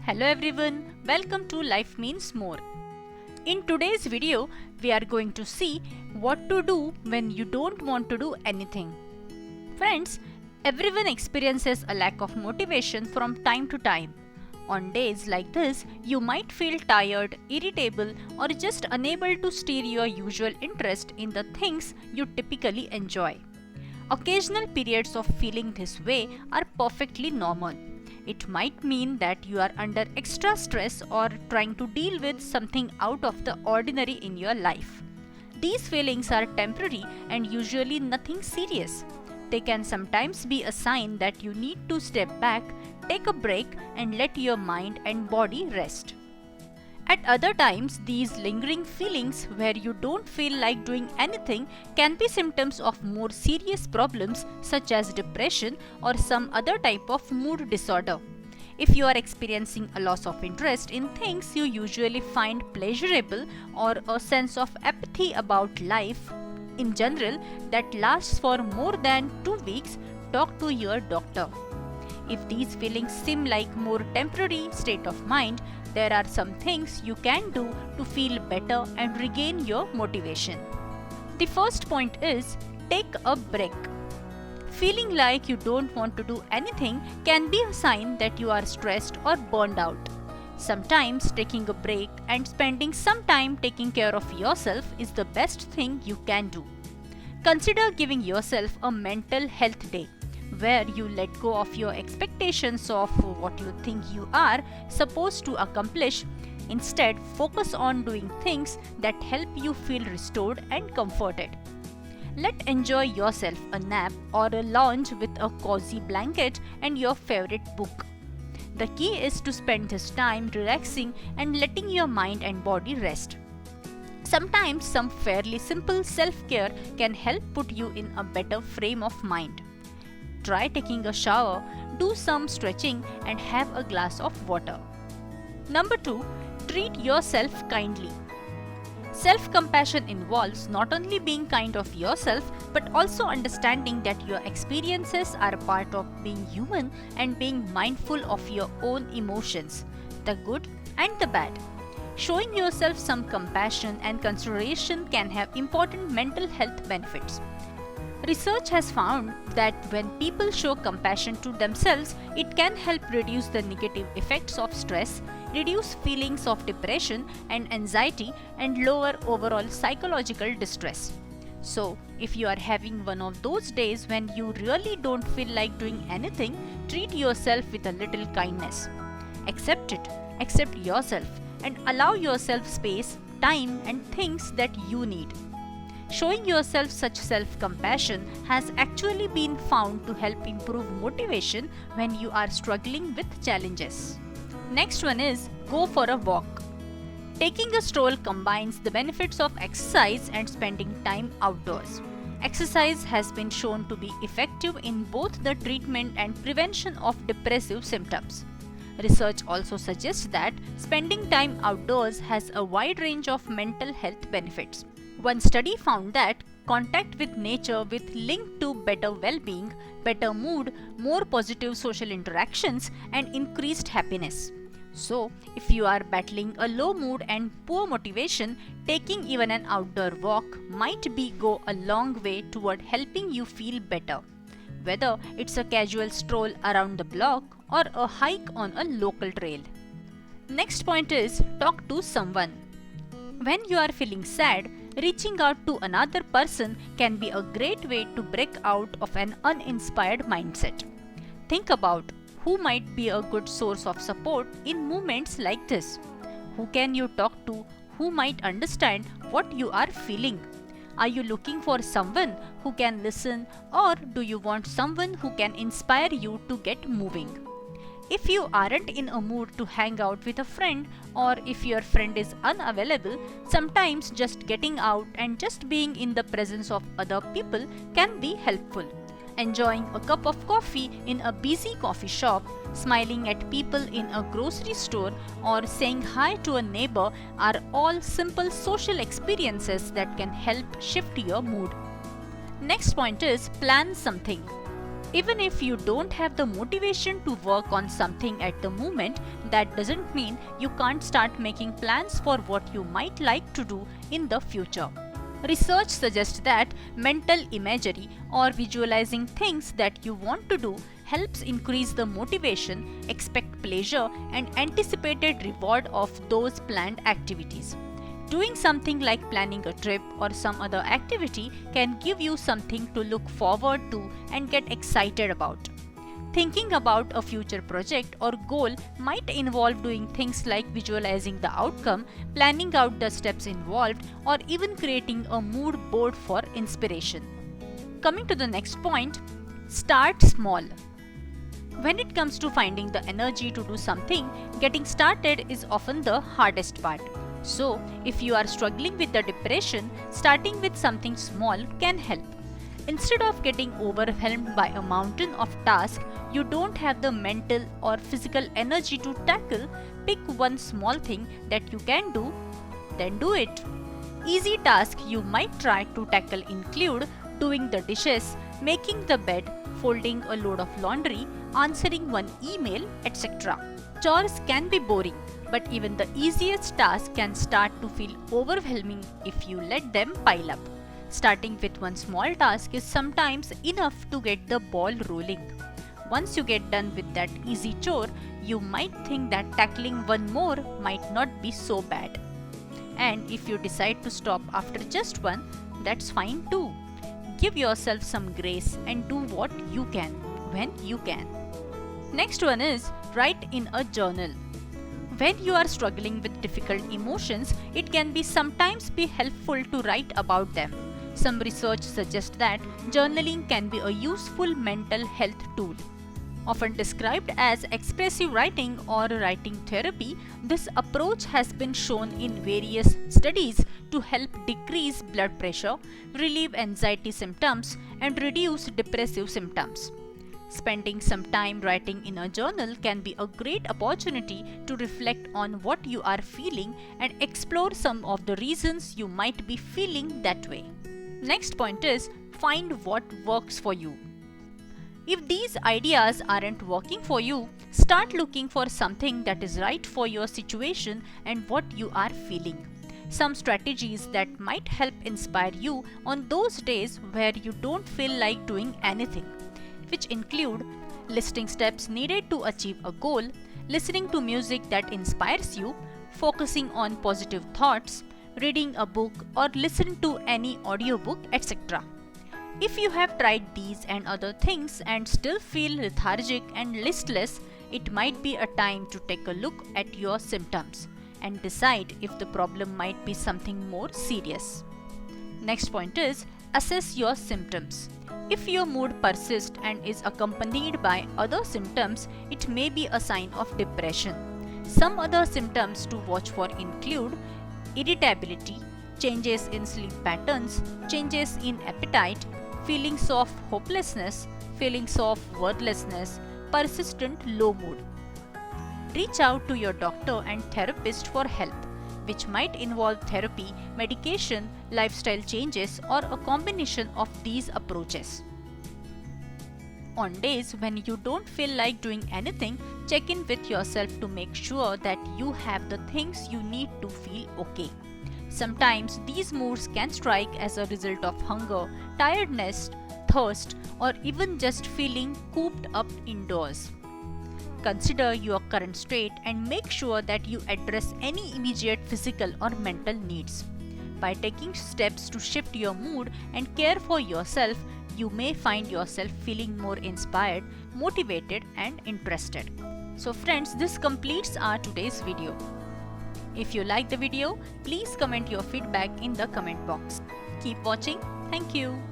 Hello everyone, welcome to Life Means More. In today's video, we are going to see what to do when you don't want to do anything. Friends, everyone experiences a lack of motivation from time to time. On days like this, you might feel tired, irritable, or just unable to steer your usual interest in the things you typically enjoy. Occasional periods of feeling this way are perfectly normal. It might mean that you are under extra stress or trying to deal with something out of the ordinary in your life. These feelings are temporary and usually nothing serious. They can sometimes be a sign that you need to step back, take a break, and let your mind and body rest. At other times, these lingering feelings where you don't feel like doing anything can be symptoms of more serious problems such as depression or some other type of mood disorder. If you are experiencing a loss of interest in things you usually find pleasurable or a sense of apathy about life in general that lasts for more than 2 weeks, talk to your doctor. If these feelings seem like more temporary state of mind, there are some things you can do to feel better and regain your motivation. The first point is take a break. Feeling like you don't want to do anything can be a sign that you are stressed or burned out. Sometimes taking a break and spending some time taking care of yourself is the best thing you can do. Consider giving yourself a mental health day, where you let go of your expectations of what you think you are supposed to accomplish. Instead, focus on doing things that help you feel restored and comforted. Enjoy yourself a nap or a lounge with a cozy blanket and your favorite book. The key is to spend this time relaxing and letting your mind and body rest. Sometimes some fairly simple self-care can help put you in a better frame of mind. Try taking a shower, do some stretching, and have a glass of water. Number 2, treat yourself kindly. Self-compassion involves not only being kind of yourself but also understanding that your experiences are a part of being human and being mindful of your own emotions, the good and the bad. Showing yourself some compassion and consideration can have important mental health benefits. Research has found that when people show compassion to themselves, it can help reduce the negative effects of stress, reduce feelings of depression and anxiety, and lower overall psychological distress. So, if you are having one of those days when you really don't feel like doing anything, treat yourself with a little kindness. Accept it, accept yourself, and allow yourself space, time, and things that you need. Showing yourself such self-compassion has actually been found to help improve motivation when you are struggling with challenges. Next one is go for a walk. Taking a stroll combines the benefits of exercise and spending time outdoors. Exercise has been shown to be effective in both the treatment and prevention of depressive symptoms. Research also suggests that spending time outdoors has a wide range of mental health benefits. One study found that contact with nature with linked to better well-being, better mood, more positive social interactions, and increased happiness. So, if you are battling a low mood and poor motivation, taking even an outdoor walk might go a long way toward helping you feel better. Whether it's a casual stroll around the block or a hike on a local trail. Next point is talk to someone. When you are feeling sad, reaching out to another person can be a great way to break out of an uninspired mindset. Think about who might be a good source of support in moments like this. Who can you talk to who might understand what you are feeling? Are you looking for someone who can listen, or do you want someone who can inspire you to get moving? If you aren't in a mood to hang out with a friend, or if your friend is unavailable, sometimes just getting out and just being in the presence of other people can be helpful. Enjoying a cup of coffee in a busy coffee shop, smiling at people in a grocery store, or saying hi to a neighbor are all simple social experiences that can help shift your mood. Next point is plan something. Even if you don't have the motivation to work on something at the moment, that doesn't mean you can't start making plans for what you might like to do in the future. Research suggests that mental imagery or visualizing things that you want to do helps increase the motivation, expect pleasure, and anticipated reward of those planned activities. Doing something like planning a trip or some other activity can give you something to look forward to and get excited about. Thinking about a future project or goal might involve doing things like visualizing the outcome, planning out the steps involved, or even creating a mood board for inspiration. Coming to the next point, start small. When it comes to finding the energy to do something, getting started is often the hardest part. So, if you are struggling with the depression, starting with something small can help. Instead of getting overwhelmed by a mountain of tasks you don't have the mental or physical energy to tackle, pick one small thing that you can do, then do it. Easy tasks you might try to tackle include doing the dishes, making the bed, folding a load of laundry, answering one email, etc. Chores can be boring, but even the easiest task can start to feel overwhelming if you let them pile up. Starting with one small task is sometimes enough to get the ball rolling. Once you get done with that easy chore, you might think that tackling one more might not be so bad. And if you decide to stop after just one, that's fine too. Give yourself some grace and do what you can, when you can. Next one is write in a journal. When you are struggling with difficult emotions, it can be sometimes be helpful to write about them. Some research suggests that journaling can be a useful mental health tool. Often described as expressive writing or writing therapy, this approach has been shown in various studies to help decrease blood pressure, relieve anxiety symptoms, and reduce depressive symptoms. Spending some time writing in a journal can be a great opportunity to reflect on what you are feeling and explore some of the reasons you might be feeling that way. Next point is find what works for you. If these ideas aren't working for you, start looking for something that is right for your situation and what you are feeling. Some strategies that might help inspire you on those days where you don't feel like doing anything, which include listing steps needed to achieve a goal, listening to music that inspires you, focusing on positive thoughts, reading a book or listen to any audiobook, etc. If you have tried these and other things and still feel lethargic and listless, it might be a time to take a look at your symptoms and decide if the problem might be something more serious. Next point is assess your symptoms. If your mood persists and is accompanied by other symptoms, it may be a sign of depression. Some other symptoms to watch for include irritability, changes in sleep patterns, changes in appetite, feelings of hopelessness, feelings of worthlessness, persistent low mood. Reach out to your doctor and therapist for help, which might involve therapy, medication, lifestyle changes, or a combination of these approaches. On days when you don't feel like doing anything, check in with yourself to make sure that you have the things you need to feel okay. Sometimes these moods can strike as a result of hunger, tiredness, thirst, or even just feeling cooped up indoors. Consider your current state and make sure that you address any immediate physical or mental needs. By taking steps to shift your mood and care for yourself, you may find yourself feeling more inspired, motivated, and interested. So friends, this completes our today's video. If you like the video, please comment your feedback in the comment box. Keep watching. Thank you.